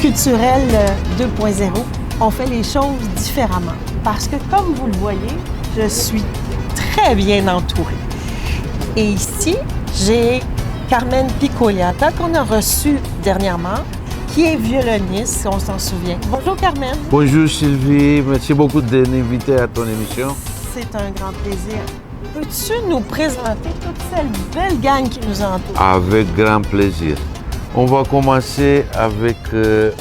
culturel 2.0, on fait les choses différemment. Parce que comme vous le voyez, je suis très bien entourée. Et ici, j'ai Carmen Picogliata qu'on a reçue dernièrement, qui est violoniste, si on s'en souvient. Bonjour Carmen. Bonjour Sylvie, merci beaucoup de m'inviter à ton émission. C'est un grand plaisir. Peux-tu nous présenter toute cette belle gang qui nous entoure? Avec grand plaisir. On va commencer avec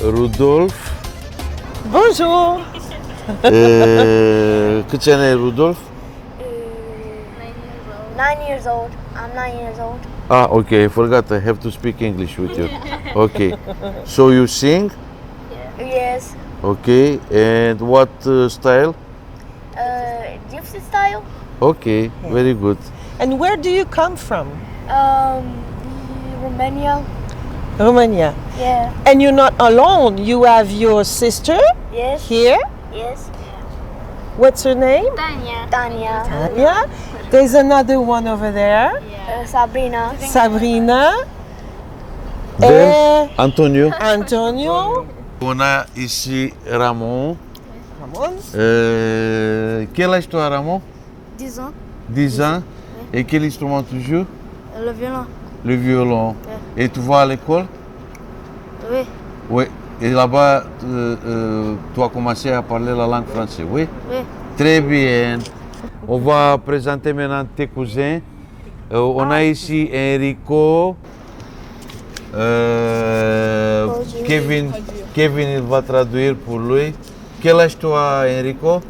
Rudolf. Bonjour. Câți ani ai, Rudolf? 9 years old. I'm 9 years old. Ah, okay, I forgot. I have to speak English with you. Okay. So you sing? Yes. Okay. And what style? Gypsy style. Okay, very good. And where do you come from? Romania. Romania. Yeah. And you're not alone. You have your sister Yes. here. Yes. What's her name? Tanya. Yeah. There's another one over there. Sabrina. Sabrina. Then Et Antonio. Antonio. On a ici Ramon. Ramon. Quel âge toi, Ramon? 10 ans. 10 ans. Et quel instrument tu joues? Le violon. Le violon. Et tu vas à l'école? Oui. Oui. Et là-bas, tu as commencé à parler la langue française, oui? Oui. Très bien. On va présenter maintenant tes cousins. On a ici Enrico. Kevin, il va traduire pour lui. Quel âge tu as, Enrico?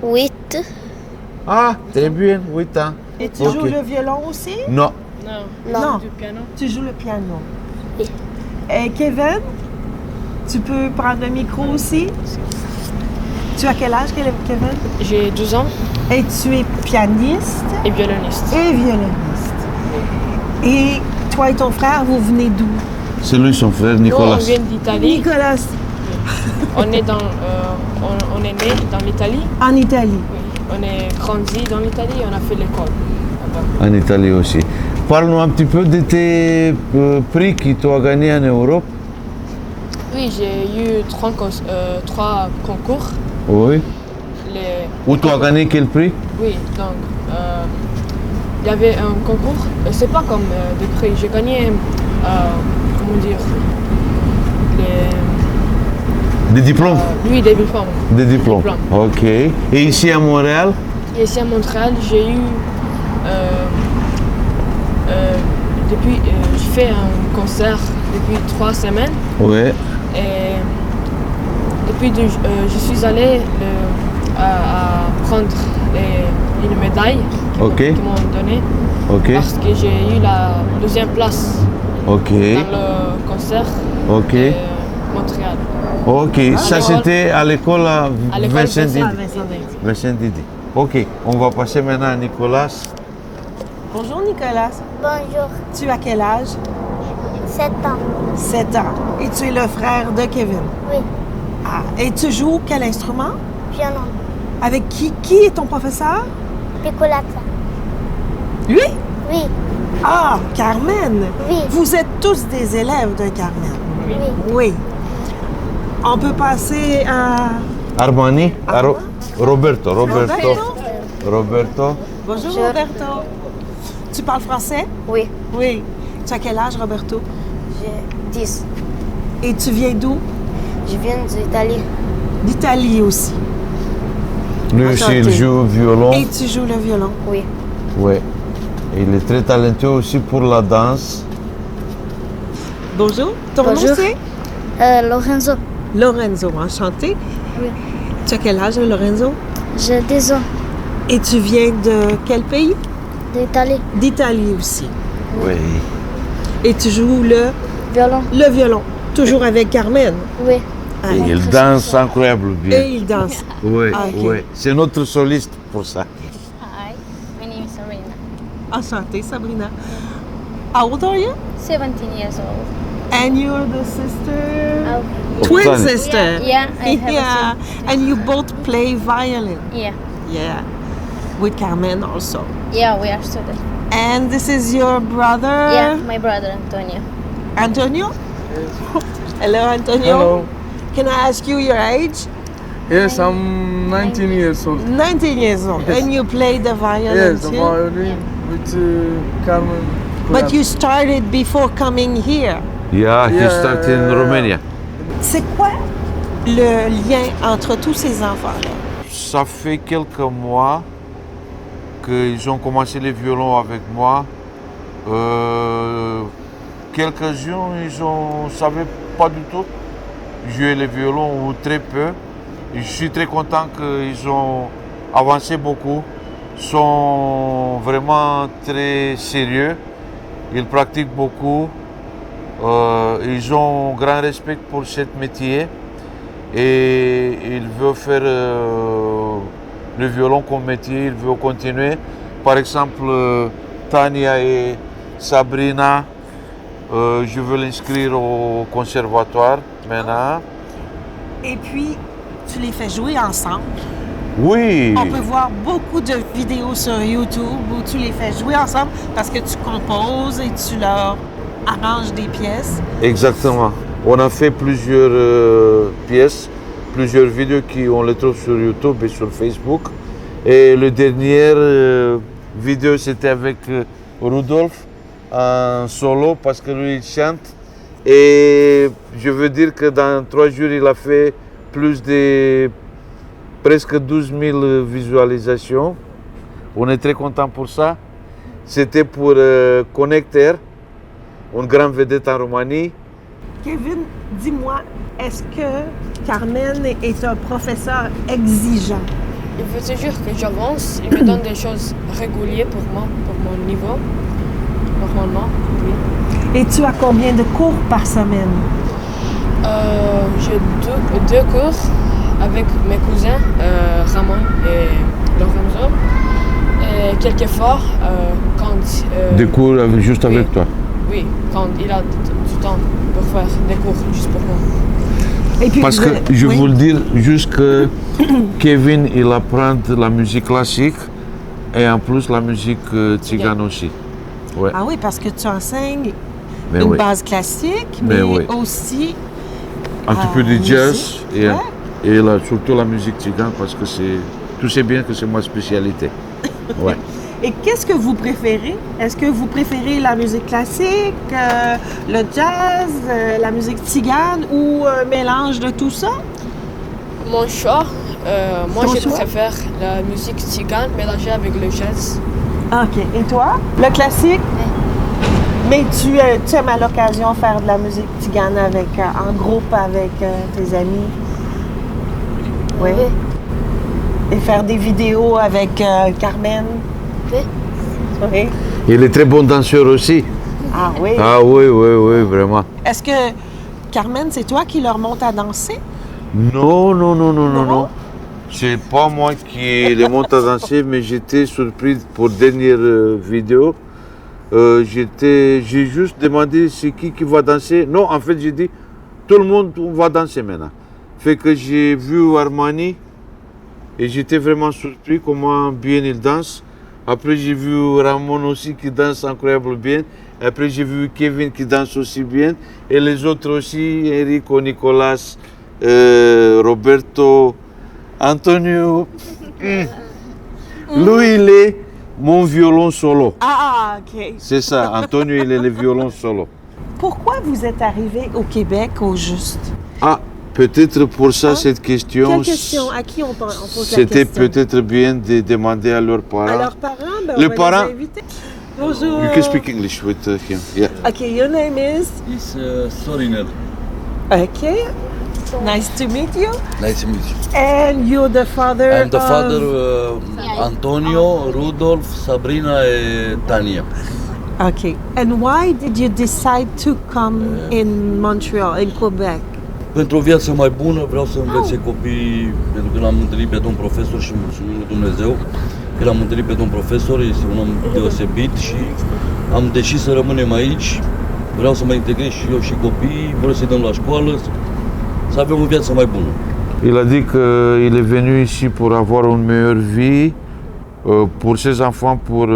8. Ah, très bien, 8 ans. Et tu Ok. joues le violon aussi? Non. Non. Du piano. Tu joues le piano. Oui. Et Kevin, tu peux prendre le micro aussi? Tu as quel âge, Kevin? J'ai 12 ans Et tu es pianiste et violoniste. et violoniste. Et toi et ton frère, vous venez d'où? C'est lui son frère, Nous, Nicolas. on vient d'Italie. Nicolas, On est, on est né dans l'Italie. en Italie. Oui. On est grandi dans l'Italie et on a fait l'école là-bas. En Italie aussi. Parle-nous un petit peu de tes prix que tu as gagnés en Europe. Oui, j'ai eu trois concours. Oui. Les... Où tu as gagné quel prix? Oui, donc il y avait un concours. C'est pas comme des prix. J'ai gagné, comment dire, Des diplômes. oui, des diplômes. Des diplômes. Ok. Et ici à Montréal? Et ici à Montréal, j'ai eu j'ai fait un concert depuis 3 semaines Oui. et puis je suis allée à prendre une médaille qu'ils m'ont donnée Ok. parce que j'ai eu la 2e place Ok. dans le concert Ok. de Montréal. Ok. Ça c'était à l'école à À l'école Vincent Didi. Vincent Didi. Vincent Didi. Ok. On va passer maintenant à Nicolas. Bonjour Nicolas. Bonjour. Tu as quel âge? 7 ans. 7 ans. Et tu es le frère de Kevin. Oui. Ah, et tu joues quel instrument? Violon. Avec qui? Qui est ton professeur? Picolata. Lui? Oui. Ah, Carmen. Oui. Vous êtes tous des élèves de Carmen. Oui. Oui. On peut passer à... Armani. Armand? Roberto. Roberto? Roberto. Bonjour Roberto. Tu parles français? Oui. Oui. Tu as quel âge Roberto? J'ai 10. Et tu viens d'où? Je viens d'Italie. D'Italie aussi. Lui aussi, il Enchanté. joue au violon. Et tu joues le violon. Oui. Oui. Et il est très talentueux aussi pour la danse. Bonjour. Ton nom Bonjour. c'est? Lorenzo. Lorenzo. Enchanté. Oui. Tu as quel âge Lorenzo? J'ai 10 ans. Et tu viens de quel pays? D'Italie. D'Italie aussi. Oui. Et tu joues le Violon. toujours avec Carmen. Oui. Ah, Et il danse incroyable bien. Et il danse. Oui, Ah, ok. oui. C'est notre soliste pour ça. Hi, my name is Serena. Enchantée, Sabrina. How old are you? 17 years old. And you're the sister? Okay. Twin Son. sister. Yeah, I have Yeah. And you both play violin. Yeah. Yeah. With Carmen also. Yeah, we are students. And this is your brother? Yeah, my brother Antonio. Antonio? Hello, Antonio. Hello. Can I ask you your age? Yes, I'm 19 years old. 19 years old. Yes. And you play the violin Yes, the too? violin with Carmen. But you started before coming here. Yeah, he started in Romania. C'est quoi le lien entre tous ces enfants-là? Ça fait quelques mois qu'ils ont commencé les violons avec moi. Quelques-uns, ils ne savaient pas du tout jouer les violons ou très peu. Je suis très content qu'ils ont avancé beaucoup, sont vraiment très sérieux, ils pratiquent beaucoup, ils ont grand respect pour ce métier et ils veulent faire le violon comme métier, ils veulent continuer. Par exemple, Tania et Sabrina, je veux l'inscrire au conservatoire maintenant. Et puis, tu les fais jouer ensemble. Oui. On peut voir beaucoup de vidéos sur YouTube où tu les fais jouer ensemble parce que tu composes et tu leur arranges des pièces. Exactement. On a fait plusieurs pièces, plusieurs vidéos on les trouve sur YouTube et sur Facebook. Et la dernière vidéo, c'était avec Rudolf en solo parce que lui, il chante. Et je veux dire que dans 3 jours, il a fait plus de presque 12 000 visualisations. On est très content pour ça. C'était pour Connecter, une grande vedette en Roumanie. Kevin, dis-moi, est-ce que Carmen est un professeur exigeant? Il veut toujours que j'avance. Il me donne des choses régulières pour moi, pour mon niveau. Normalement, oui. Et tu as combien de cours par semaine? J'ai deux cours avec mes cousins, Ramon et Lorenzo. Et quelquefois, quand... Des cours juste avec toi? Oui, quand il a du temps pour faire des cours juste pour moi. Et puis, Parce que je veux le dire juste que Kevin, il apprend la musique classique et en plus la musique tzigane aussi. Ouais. Ah oui, parce que tu enseignes Mais une oui. base classique, mais Mais oui. aussi Un petit peu de jazz musique, et, ouais. et là, surtout la musique tzigane parce que tu sais bien que c'est ma spécialité. Ouais. Et qu'est-ce que vous préférez? Est-ce que vous préférez la musique classique, le jazz, la musique tzigane ou un mélange de tout ça? Mon choix, moi Ton je choix? préfère la musique tzigane mélangée avec le jazz. OK. Et toi? Le classique? Mais tu aimes à l'occasion faire de la musique tzigane avec, en groupe avec tes amis? Oui. Et faire des vidéos avec Carmen? Oui. Oui. Il est très bon danseur aussi. Ah oui? Ah oui, oui, oui, vraiment. Est-ce que, Carmen, c'est toi qui leur monte à danser? Non, non, non, non, non, non. C'est pas moi qui les monte à danser, mais j'étais surpris pour la dernière vidéo. J'ai juste demandé c'est qui va danser. Non, en fait, j'ai dit tout le monde va danser maintenant. Fait que j'ai vu Armani et j'étais vraiment surpris comment bien il danse. Après, j'ai vu Ramon aussi qui danse incroyablement bien. Après, j'ai vu Kevin qui danse aussi bien. Et les autres aussi, Enrico, Nicolas, Roberto, Antonio. Lui, il est mon violon solo. Ah, OK. C'est ça, Antonio, il est le violon solo. Pourquoi vous êtes arrivé au Québec au juste? Ah, peut-être pour ça, cette question. Quelle question? À qui on pose la C'était question? peut-être bien de demander à leurs parents. À leurs parents? Ben, Les on va parents- les inviter. Bonjour. You can speak English with him. Yeah. Okay, your name is? It's Soriner. Okay. Nice to meet you. Nice to meet you. And you're the father I'm the of... father Antonio, Rudolf, Sabrina and Tania. Okay. And why did you decide to come in Montreal, in Quebec? Pentru o viață mai bună vreau să învețe copiii, pentru că l-am întâlnit pe domn profesor și mulțumim lui Dumnezeu. că l-am întâlnit pe domn profesor, este un om deosebit și am decis să rămânem aici. Vreau să mă integrez și eu și copiii, vreau să-i dăm la școală, să avem o viață mai bună. Il a dit qu'il est venu ici pour avoir une meilleure vie, pour ses enfants, pour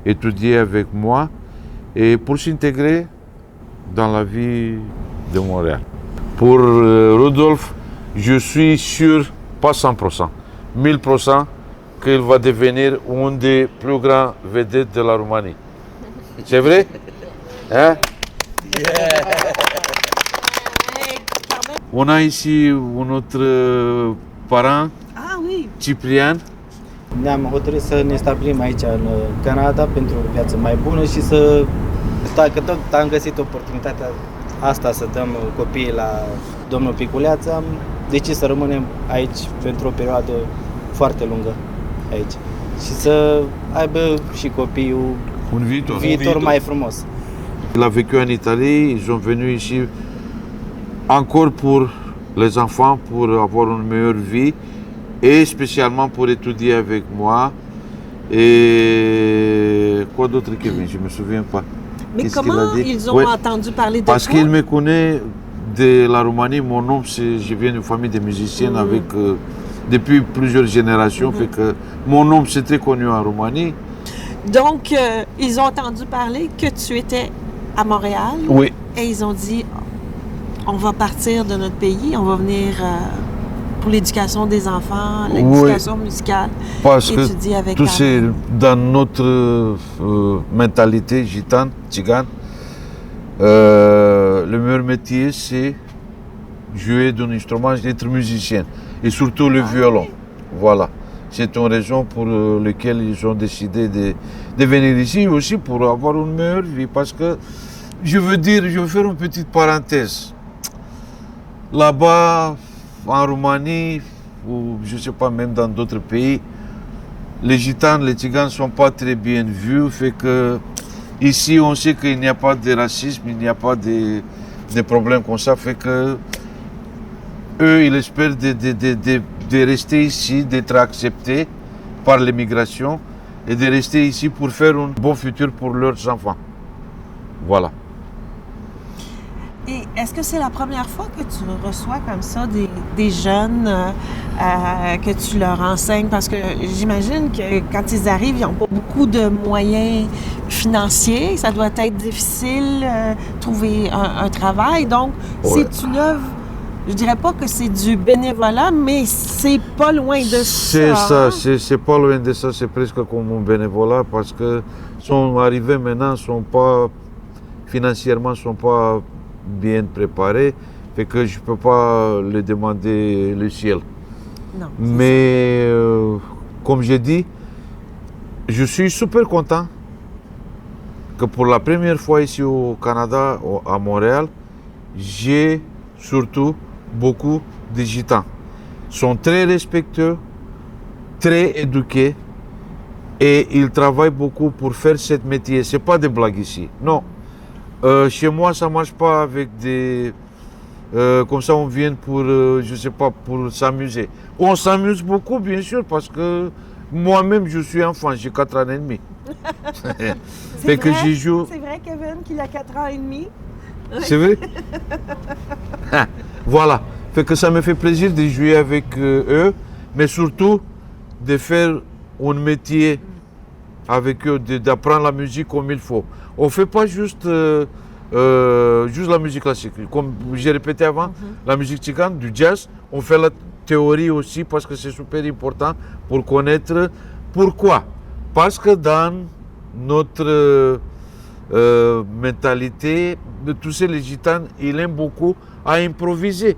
étudier avec moi et pour s'intégrer dans la vie de Montréal. Pour Rudolf, je suis sûr, pas 100%, 1000% qu'il va devenir une des plus grandes vedettes de la Roumanie. C'est vrai? Hein? On a ici un autre parent, Ah oui. Ciprian. Ne-am hotărât să ne stabilim aici în Canada pentru o viață mai bună și să, dacă tot am găsit oportunitatea asta să dăm copiii la domnul Piculeață, am decis să rămânem aici pentru o perioadă foarte lungă aici și să aibă și copiii Un viitor mai frumos. Il a vécu en Italie, ils sont venus ici encore pour les enfants, pour avoir une meilleure vie et spécialement pour étudier avec moi. Et quoi d'autre, Kevin? Je ne me souviens pas. Mais Qu'est-ce qu'il comment a dit? ils ont Ouais, entendu parler de parce toi? qu'il me connaît de la Roumanie. Mon oncle, je viens d'une famille de musiciens avec, depuis plusieurs générations. Fait que mon oncle, c'est très connu en Roumanie. Donc, ils ont entendu parler que tu étais à Montréal. Oui. Et ils ont dit, on va partir de notre pays, on va venir pour l'éducation des enfants, l'éducation musicale, Parce que étudier avec tout ta c'est mère. dans notre mentalité gitane, tzigane. Le meilleur métier, c'est jouer d'un instrument, être musicien. Et surtout le violon. Voilà. C'est une raison pour laquelle ils ont décidé de venir ici, aussi pour avoir une meilleure vie. Parce que, je veux faire une petite parenthèse. Là-bas, en Roumanie, ou je ne sais pas, même dans d'autres pays, les gitanes, les tziganes ne sont pas très bien vus. Fait que, ici, on sait qu'il n'y a pas de racisme, il n'y a pas de problèmes comme ça. Fait que, eux, ils espèrent de rester ici, d'être acceptés par l'immigration et de rester ici pour faire un bon futur pour leurs enfants. Voilà. Et est-ce que c'est la première fois que tu reçois comme ça des jeunes que tu leur enseignes? Parce que j'imagine que quand ils arrivent, ils n'ont pas beaucoup de moyens financiers. Ça doit être difficile de trouver un travail. Donc, c'est une œuvre, je dirais pas que c'est du bénévolat, mais c'est pas loin de ça. C'est ça, c'est pas loin de ça. C'est presque comme un bénévolat parce que sont arrivés maintenant, financièrement, sont pas bien préparés, fait que je ne peux pas leur demander le ciel. Non, mais comme j'ai dit, je suis super content que pour la première fois ici au Canada, à Montréal, j'ai surtout beaucoup de gitans. Ils sont très respectueux, très éduqués et ils travaillent beaucoup pour faire ce métier. Ce n'est pas des blagues ici, non. Chez moi, ça ne marche pas avec des... comme ça, on vient pour, je sais pas, pour s'amuser. On s'amuse beaucoup, bien sûr, parce que moi-même, je suis enfant, j'ai 4 ans et demi. C'est que j'y joue. C'est vrai, Kevin, qu'il a 4 ans et demi? C'est vrai? Voilà. Fait que ça me fait plaisir de jouer avec eux, mais surtout de faire un métier avec eux, d'apprendre la musique comme il faut. On ne fait pas juste la musique classique. Comme j'ai répété avant, la musique tzigane, du jazz, on fait la théorie aussi parce que c'est super important pour connaître pourquoi. Parce que dans notre mentalité, de tous ces les gitanes, ils aiment beaucoup à improviser.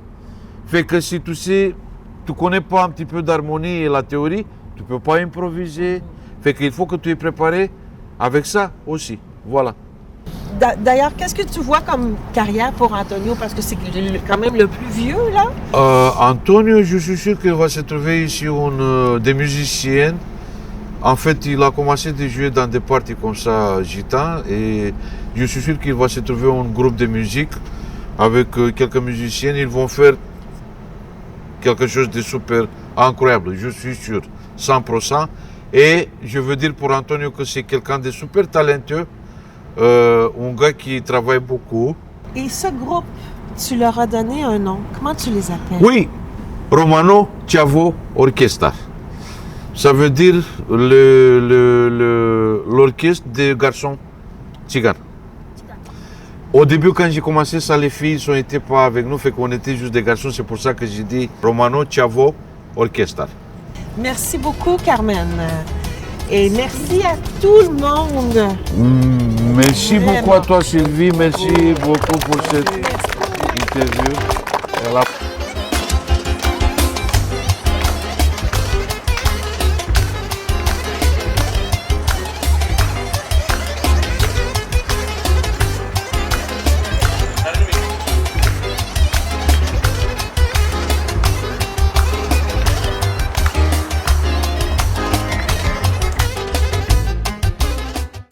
Fait que si tu connais pas un petit peu d'harmonie et la théorie, tu ne peux pas improviser. Fait qu'il faut que tu es préparé avec ça aussi. Voilà. D'ailleurs, qu'est-ce que tu vois comme carrière pour Antonio? Parce que c'est quand même le plus vieux, là. Antonio, je suis sûr qu'il va se trouver ici des musiciens. En fait, il a commencé à jouer dans des parties comme ça, gitans, et je suis sûr qu'il va se trouver un groupe de musique avec quelques musiciens. Ils vont faire quelque chose de super incroyable, je suis sûr, 100%. Et je veux dire pour Antonio que c'est quelqu'un de super talentueux, un gars qui travaille beaucoup. Et ce groupe, tu leur as donné un nom. Comment tu les appelles? Oui, Romano Chavo Orchestra. Ça veut dire l'orchestre des garçons tziganes. Au début, quand j'ai commencé ça, les filles n'étaient pas avec nous, fait qu'on était juste des garçons. C'est pour ça que j'ai dit Romano Chavo Orchestra. Merci beaucoup, Carmen. Et merci à tout le monde. Merci beaucoup à toi, Sylvie. Merci beaucoup pour cette interview.